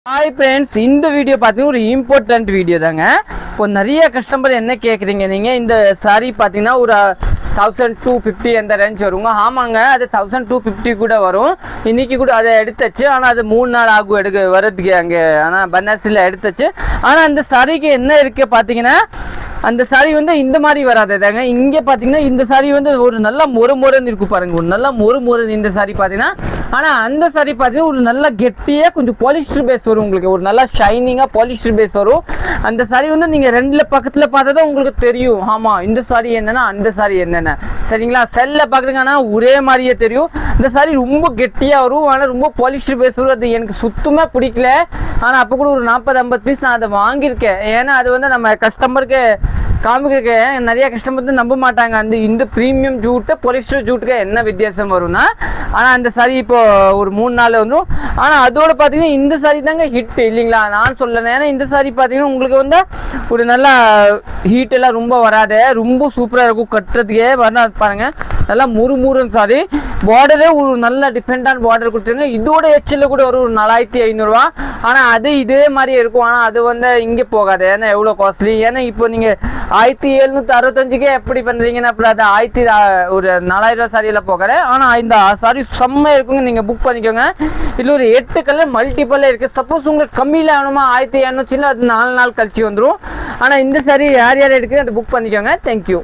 Hi friends, இந்த video பார்த்தீங்கன்னா ஒரு இம்பார்ட்டன்ட் வீடியோ தாங்க. இப்போ நிறைய கஸ்டமர் என்ன கேட்குறீங்க, நீங்கள் இந்த சாரீ பார்த்தீங்கன்னா ஒரு 1250 அந்த ரேஞ்ச் வருங்க. ஆமாங்க, அது 1250 கூட வரும். இன்றைக்கி கூட அதை எடுத்துச்சு. ஆனால் அது 3 நாள் ஆகும் வர்றதுக்கு அங்கே. ஆனால் பனாரஸில் எடுத்துச்சு. ஆனால் அந்த சாரிக்கு என்ன இருக்குது பார்த்தீங்கன்னா, அந்த சாரி வந்து இந்த மாதிரி வராதுதாங்க. இங்கே பார்த்தீங்கன்னா இந்த சாரி வந்து ஒரு நல்ல மொறுன்னு இருக்கும் பாருங்க, ஒரு நல்ல மொறு இந்த சாரி பார்த்தீங்கன்னா. ஆனால் அந்த சாரி பார்த்தீங்கன்னா ஒரு நல்ல கெட்டியாக கொஞ்சம் பாலிஸ்டர் பேஸ் வரும். உங்களுக்கு ஒரு நல்லா ஷைனிங்காக பாலிஸ்டர் பேஸ் வரும். அந்த சாரி வந்து நீங்கள் ரெண்டில் பக்கத்தில் பார்த்தா தான் உங்களுக்கு தெரியும், ஆமாம் இந்த சாரி என்னென்னா அந்த சாரி என்னென்ன. சரிங்களா, செல்லில் பார்க்குறீங்க, ஆனால் ஒரே மாதிரியே தெரியும். இந்த சாரி ரொம்ப கெட்டியாக வரும், ஆனால் ரொம்ப பாலிஸ்டர் பேஸ் வரும். அது எனக்கு சுத்தமாக பிடிக்கல. ஆனால் அப்போ கூட ஒரு 40-50 பீஸ் நான் அதை வாங்கியிருக்கேன். ஏன்னா அது வந்து நம்ம கஸ்டமருக்கு காமிக்கிறதுக்கு நிறைய கஸ்டமர் வந்து நம்ப மாட்டாங்க. இந்த ப்ரீமியம் ஜூட்டு பாலிஸ்டர் ஜூட்டுக்கு என்ன வித்தியாசம் வரும்னா. ஆனால் அந்த சாரி இப்போ ஒரு 3 நாள் வந்துடும். ஆனால் அதோட பார்த்தீங்கன்னா இந்த சாரி தாங்க ஹிட் இல்லைங்களா, நான் சொல்லலை. ஏன்னா இந்த சாரி பார்த்தீங்கன்னா உங்களுக்கு வந்து ஒரு நல்லா ஹீட் எல்லாம் ரொம்ப வராது, ரொம்ப சூப்பராக இருக்கும் கட்டுறதுக்கே. வரணும் பாருங்கள், நல்லா முறுன்னு சாரி. பார்டரே ஒரு நல்ல டிஃப்ரெண்டான பார்டர் கொடுத்துருங்க. இதோட எச்சில் கூட ஒரு 4500 ஆனால் அது இதே மாதிரியே இருக்கும். ஆனால் அது வந்து இங்கே போகாது. ஏன்னா எவ்வளோ காஸ்ட்லி. ஏன்னா இப்போ நீங்கள் 1765 எப்படி பண்ணுறீங்கன்னா அப்புறம் அது ஒரு 4000 சாரியெல்லாம் போகாது. ஆனால் இந்த சாரி செம்மையாக இருக்குங்க, நீங்கள் புக் பண்ணிக்கோங்க. இதில் ஒரு 8 கலர் மல்டிபிளாக இருக்குது. சப்போஸ் உங்களுக்கு கம்மியில் வேணுமா 1700 அது 4 நாள் கழிச்சு வந்துடும். ஆனால் இந்த சாரி யார் எடுக்குது அதை புக் பண்ணிக்கோங்க. தேங்க்யூ.